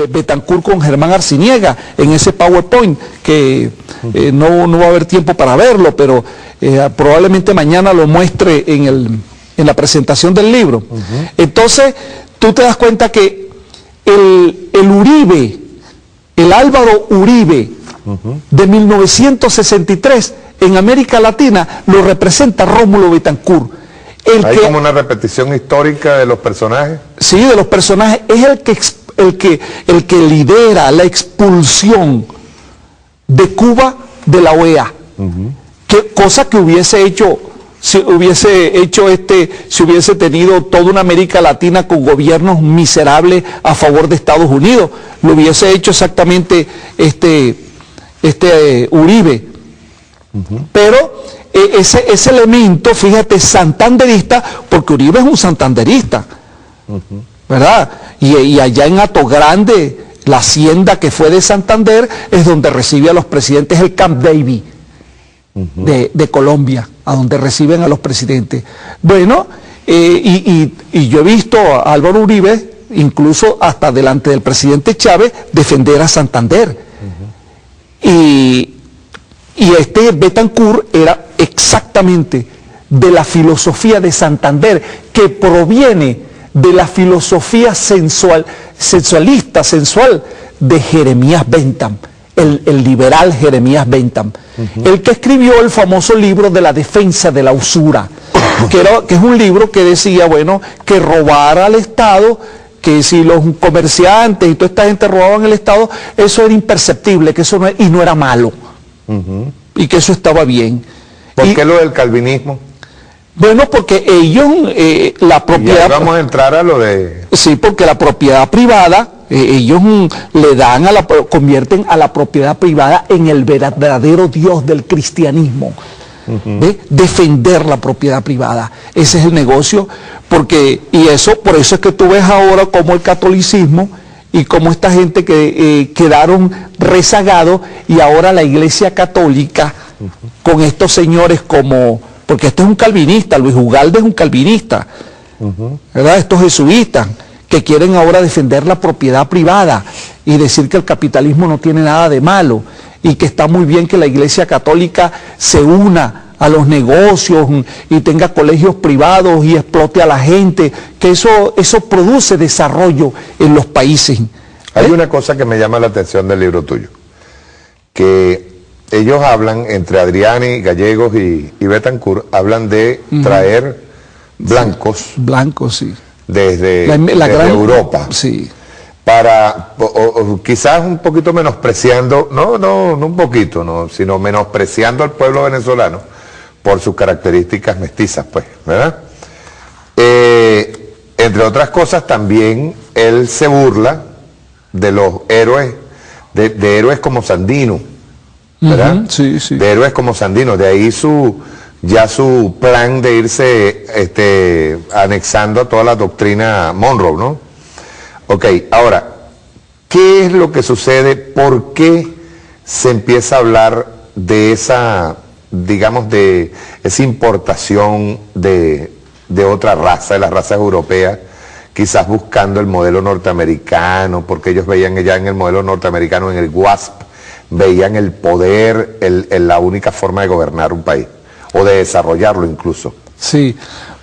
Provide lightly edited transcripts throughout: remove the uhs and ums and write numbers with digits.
Betancur con Germán Arciniega en ese PowerPoint, que no va a haber tiempo para verlo, pero probablemente mañana lo muestre en la presentación del libro. Entonces, tú te das cuenta que el Uribe, el Álvaro Uribe de 1963 en América Latina lo representa Rómulo Betancur. ¿Hay como una repetición histórica de los personajes? Sí, de los personajes. Es el que lidera la expulsión de Cuba de la OEA. Cosa que hubiese hecho, si hubiese tenido toda una América Latina con gobiernos miserables a favor de Estados Unidos. Lo hubiese hecho exactamente Uribe. Pero ese elemento, fíjate, santanderista, porque Uribe es un santanderista, ¿verdad? Y allá en Hato Grande, la hacienda que fue de Santander, es donde recibe a los presidentes, el Camp David de Colombia, a donde reciben a los presidentes. Bueno, y yo he visto a Álvaro Uribe, incluso hasta delante del presidente Chávez, defender a Santander. Y Betancur era exactamente de la filosofía de Santander, que proviene de la filosofía sensual de Jeremías Bentham, el liberal Jeremías Bentham, el que escribió el famoso libro de la defensa de la usura, que es un libro que decía, bueno, que robar al Estado, que si los comerciantes y toda esta gente robaban el Estado, eso era imperceptible, que eso no era malo. Y que eso estaba bien. ¿Por qué lo del calvinismo? Bueno, porque ellos, la propiedad... Y vamos a entrar a lo de... Sí, porque la propiedad privada, ellos convierten a la propiedad privada en el verdadero Dios del cristianismo. Defender la propiedad privada. Ese es el negocio, por eso es que tú ves ahora como el catolicismo y como esta gente que quedaron rezagados, y ahora la Iglesia Católica con estos señores porque este es un calvinista, Luis Ugalde es un calvinista, ¿verdad? Estos jesuitas que quieren ahora defender la propiedad privada y decir que el capitalismo no tiene nada de malo y que está muy bien que la Iglesia Católica se una a los negocios y tenga colegios privados y explote a la gente, que eso produce desarrollo en los países. Hay una cosa que me llama la atención del libro tuyo, que ellos hablan, entre Adriani, Gallegos y Betancur, hablan de traer blancos, sí, desde Europa, sí, para, quizás un poquito menospreciando, no un poquito, sino menospreciando al pueblo venezolano por sus características mestizas, pues, ¿verdad? Entre otras cosas, también él se burla de los héroes, de héroes como Sandino, ¿verdad? Sí, sí. De héroes como Sandino, de ahí su plan de irse anexando a toda la doctrina Monroe, ¿no? Ok, ahora, ¿qué es lo que sucede? ¿Por qué se empieza a hablar de esa, digamos, de esa importación de otra raza, de las razas europeas, quizás buscando el modelo norteamericano, porque ellos veían ya en el modelo norteamericano, en el WASP, veían el poder, la única forma de gobernar un país, o de desarrollarlo incluso? Sí,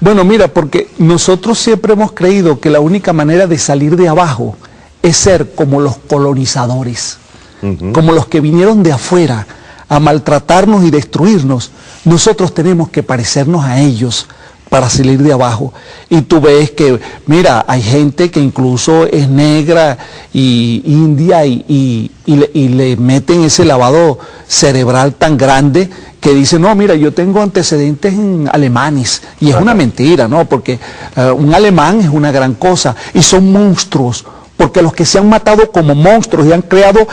bueno, mira, porque nosotros siempre hemos creído que la única manera de salir de abajo es ser como los colonizadores, como los que vinieron de afuera a maltratarnos y destruirnos. Nosotros tenemos que parecernos a ellos para salir de abajo. Y tú ves que, mira, hay gente que incluso es negra y india y le meten ese lavado cerebral tan grande que dicen, no, mira, yo tengo antecedentes en alemanes. Y es una mentira, ¿no? Porque un alemán es una gran cosa y son monstruos. Porque los que se han matado como monstruos y han creado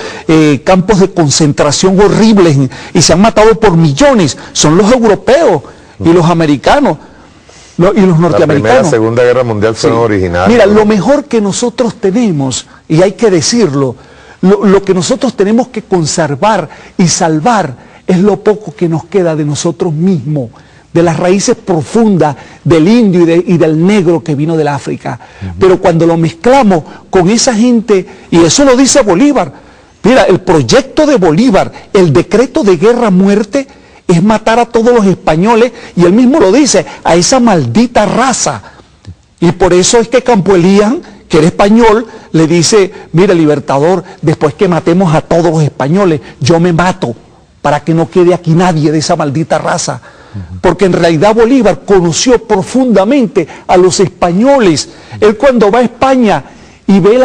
campos de concentración horribles y se han matado por millones son los europeos y los americanos. Y los norteamericanos. La Primera y Segunda Guerra Mundial fueron originarios. Mira, lo mejor que nosotros tenemos, y hay que decirlo, lo que nosotros tenemos que conservar y salvar es lo poco que nos queda de nosotros mismos, de las raíces profundas del indio y del negro que vino del África. Pero cuando lo mezclamos con esa gente, y eso lo dice Bolívar, mira, el proyecto de Bolívar, el decreto de guerra-muerte, es matar a todos los españoles, y él mismo lo dice, a esa maldita raza. Y por eso es que Campo Elías, que era español, le dice, mira, Libertador, después que matemos a todos los españoles, yo me mato, para que no quede aquí nadie de esa maldita raza. Porque en realidad Bolívar conoció profundamente a los españoles. Él cuando va a España y ve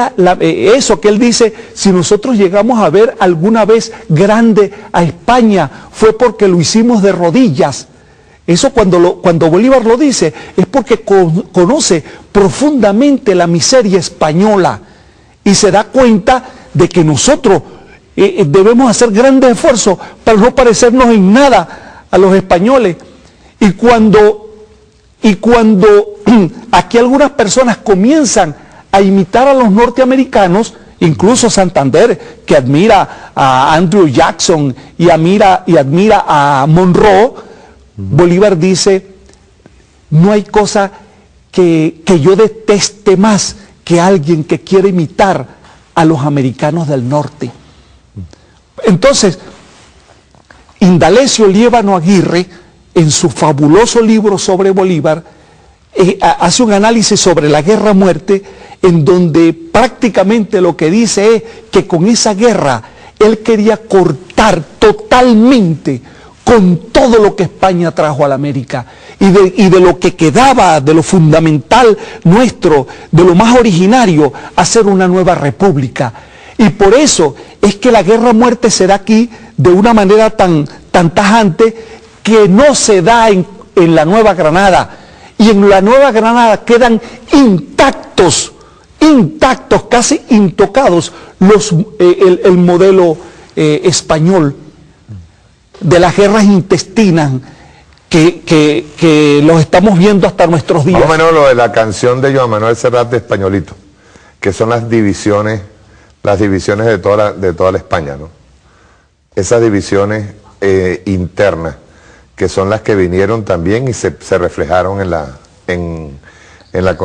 eso que él dice, si nosotros llegamos a ver alguna vez grande a España, fue porque lo hicimos de rodillas. Eso cuando Bolívar lo dice, es porque conoce profundamente la miseria española y se da cuenta de que nosotros debemos hacer grandes esfuerzos para no parecernos en nada a los españoles. Y cuando aquí algunas personas comienzan a imitar a los norteamericanos, incluso Santander, que admira a Andrew Jackson y admira a Monroe, Bolívar dice, no hay cosa que yo deteste más que alguien que quiere imitar a los americanos del norte. Entonces, Indalecio Liévano Aguirre, en su fabuloso libro sobre Bolívar, hace un análisis sobre la guerra-muerte, en donde prácticamente lo que dice es que con esa guerra él quería cortar totalmente con todo lo que España trajo a la América, y de lo que quedaba, de lo fundamental nuestro, de lo más originario, hacer una nueva república. Y por eso es que la guerra-muerte se da aquí de una manera tan tajante, que no se da en la Nueva Granada. Y en la Nueva Granada quedan intactos, casi intocados, el modelo español de las guerras intestinas que los estamos viendo hasta nuestros días. Más o menos lo de la canción de Joan Manuel Serrat de Españolito, que son las divisiones de toda la España, ¿no? Esas divisiones internas, que son las que vinieron también y se reflejaron en la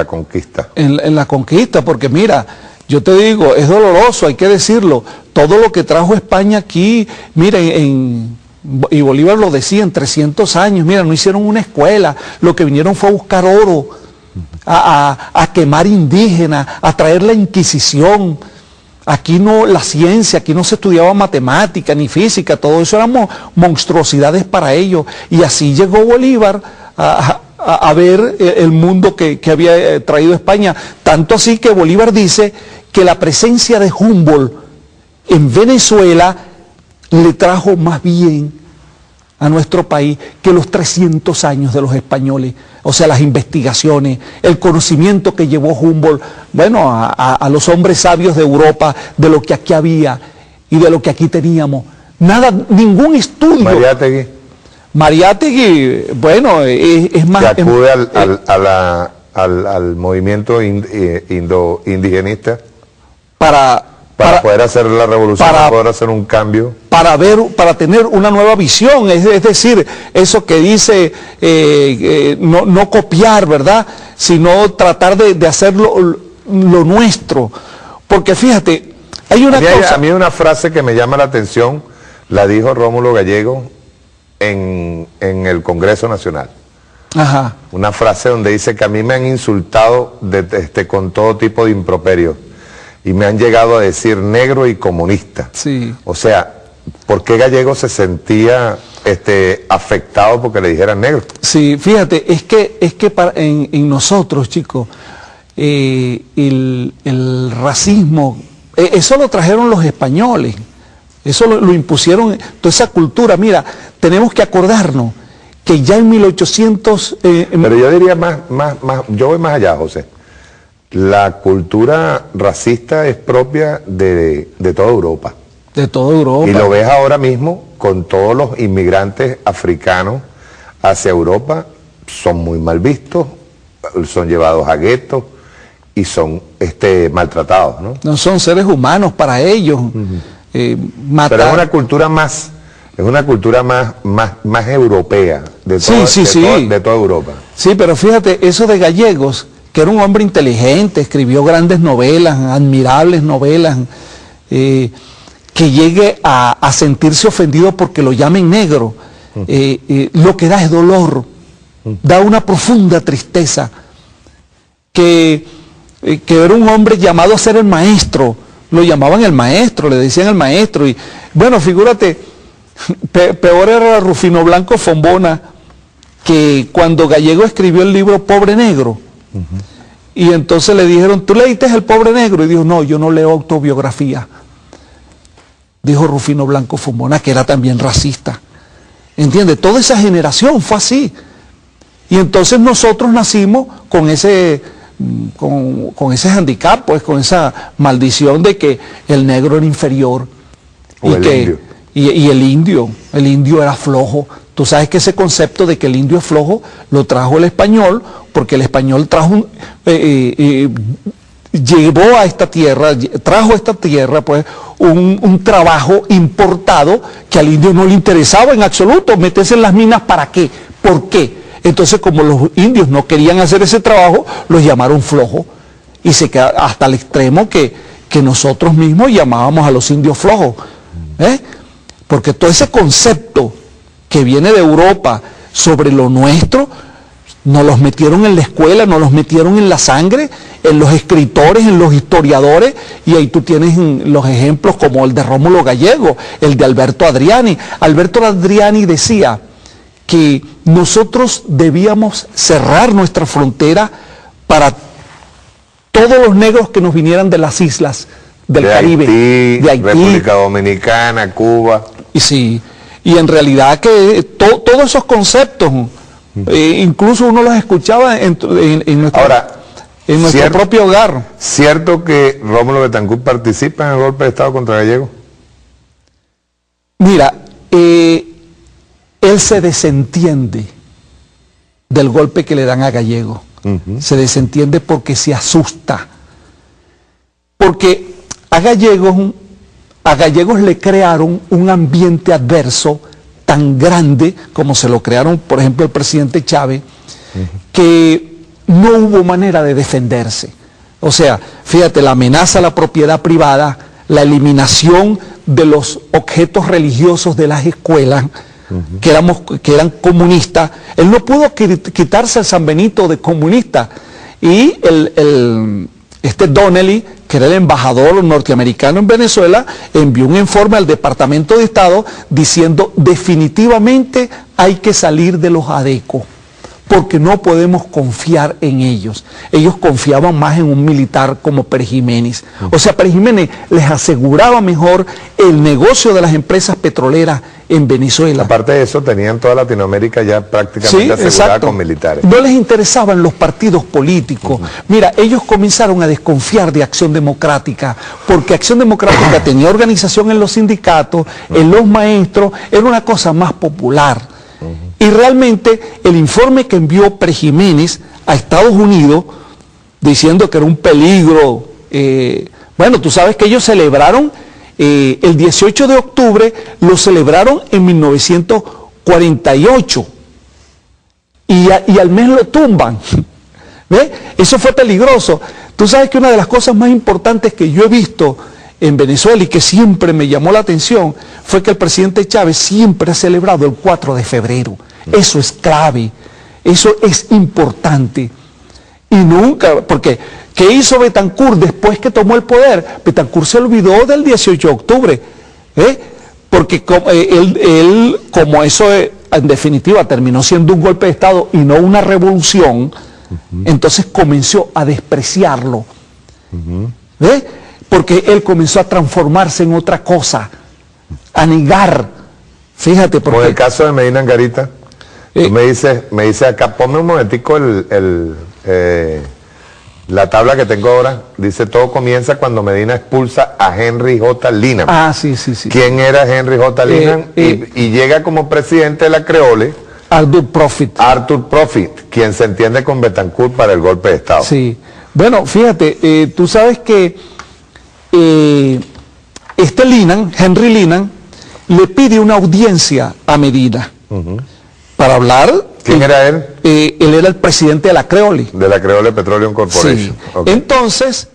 conquista. En la conquista, porque mira, yo te digo, es doloroso, hay que decirlo, todo lo que trajo España aquí, mira, y Bolívar lo decía, en 300 años, mira, no hicieron una escuela, lo que vinieron fue a buscar oro, a quemar indígenas, a traer la Inquisición. Aquí no, la ciencia, aquí no se estudiaba matemática ni física, todo eso eran monstruosidades para ellos. Y así llegó Bolívar a ver el mundo que había traído España. Tanto así que Bolívar dice que la presencia de Humboldt en Venezuela le trajo más bien a nuestro país que los 300 años de los españoles. O sea, las investigaciones, el conocimiento que llevó Humboldt, bueno, a los hombres sabios de Europa, de lo que aquí había y de lo que aquí teníamos. Nada, ningún estudio. Mariátegui, bueno, es más... Que acude al movimiento indigenista para poder hacer la revolución, para poder hacer un cambio. Para tener una nueva visión, es decir, eso que dice, no copiar, ¿verdad? Sino tratar de hacer lo nuestro. Porque fíjate, hay una cosa... A mí hay una frase que me llama la atención, la dijo Rómulo Gallego en el Congreso Nacional. Ajá. Una frase donde dice que a mí me han insultado con todo tipo de improperios. Y me han llegado a decir negro y comunista. Sí. O sea, ¿por qué Gallego se sentía afectado porque le dijeran negro? Sí, fíjate, es que en nosotros, chicos, el racismo, eso lo trajeron los españoles, eso lo impusieron, toda esa cultura. Mira, tenemos que acordarnos que ya en 1800... Pero yo diría yo voy más allá, José. La cultura racista es propia de toda Europa. De toda Europa. Y lo ves ahora mismo con todos los inmigrantes africanos hacia Europa, son muy mal vistos, son llevados a guetos y son maltratados, ¿no? No son seres humanos para ellos. Pero es una cultura más Es una cultura más europea, de toda Europa. Sí, pero fíjate, eso de Gallegos, que era un hombre inteligente, escribió grandes novelas, admirables novelas, que llegue a sentirse ofendido porque lo llamen negro, lo que da es dolor, da una profunda tristeza, que era un hombre llamado a ser el maestro, lo llamaban el maestro, le decían el maestro, y bueno, figúrate, peor era Rufino Blanco Fombona, que cuando Gallego escribió el libro Pobre Negro, y entonces le dijeron, ¿tú leíste El Pobre Negro? Y dijo, no, yo no leo autobiografía. Dijo Rufino Blanco Fombona, que era también racista. ¿Entiendes? Toda esa generación fue así. Y entonces nosotros nacimos con ese handicap, pues, con esa maldición de que el negro era inferior. Y el indio era flojo. Tú sabes que ese concepto de que el indio es flojo lo trajo el español, porque el español trajo llevó a esta tierra, trajo a esta tierra pues un trabajo importado que al indio no le interesaba en absoluto. Meterse en las minas, ¿para qué? ¿Por qué? Entonces, como los indios no querían hacer ese trabajo, los llamaron flojos, y se queda hasta el extremo que nosotros mismos llamábamos a los indios flojos, porque todo ese concepto que viene de Europa sobre lo nuestro, nos los metieron en la escuela, nos los metieron en la sangre, en los escritores, en los historiadores, y ahí tú tienes los ejemplos como el de Rómulo Gallego, el de Alberto Adriani. Alberto Adriani decía que nosotros debíamos cerrar nuestra frontera para todos los negros que nos vinieran de las islas del Caribe, de Haití, República Dominicana, Cuba. Y sí, y en realidad que todos esos conceptos, incluso uno los escuchaba en nuestro propio hogar. ¿Cierto que Rómulo Betancourt participa en el golpe de Estado contra Gallego? Mira, él se desentiende del golpe que le dan a Gallego. Se desentiende porque se asusta. Porque a Gallegos le crearon un ambiente adverso tan grande como se lo crearon, por ejemplo, el presidente Chávez, que no hubo manera de defenderse. O sea, fíjate, la amenaza a la propiedad privada, la eliminación de los objetos religiosos de las escuelas, que eran comunistas. Él no pudo quitarse el San Benito de comunista. Y Donnelly, que era el embajador norteamericano en Venezuela, envió un informe al Departamento de Estado diciendo definitivamente hay que salir de los adecos, porque no podemos confiar en ellos. Ellos confiaban más en un militar como Pérez Jiménez. O sea, Pérez Jiménez les aseguraba mejor el negocio de las empresas petroleras en Venezuela. Aparte de eso, tenían toda Latinoamérica ya prácticamente asegurada con militares. No les interesaban los partidos políticos. Mira, ellos comenzaron a desconfiar de Acción Democrática, porque Acción Democrática tenía organización en los sindicatos, en los maestros, era una cosa más popular. Y realmente el informe que envió Pérez Jiménez a Estados Unidos, diciendo que era un peligro, bueno, tú sabes que ellos celebraron el 18 de octubre, lo celebraron en 1948, y al mes lo tumban. ¿Ves? Eso fue peligroso. Tú sabes que una de las cosas más importantes que yo he visto en Venezuela y que siempre me llamó la atención fue que el presidente Chávez siempre ha celebrado el 4 de febrero. Eso es clave, eso es importante. Y nunca, porque ¿qué hizo Betancourt después que tomó el poder? Betancourt se olvidó del 18 de octubre, porque él, como eso en definitiva terminó siendo un golpe de Estado y no una revolución, entonces comenzó a despreciarlo. Porque él comenzó a transformarse en otra cosa, a negar. Fíjate, porque... Con el caso de Medina Angarita, tú me dices acá, ponme un momentico la tabla que tengo ahora. Dice, todo comienza cuando Medina expulsa a Henry J. Linan. Ah, sí. ¿Quién era Henry J. Linan? Y llega como presidente de la Creole Arthur Profit. Arthur Profit, quien se entiende con Betancourt para el golpe de Estado. Sí. Bueno, fíjate, tú sabes que Linan, Henry Linan, le pide una audiencia a Medina para hablar. ¿Quién era él? Él era el presidente de la Creole. De la Creole Petroleum Corporation. Sí. Okay. Entonces,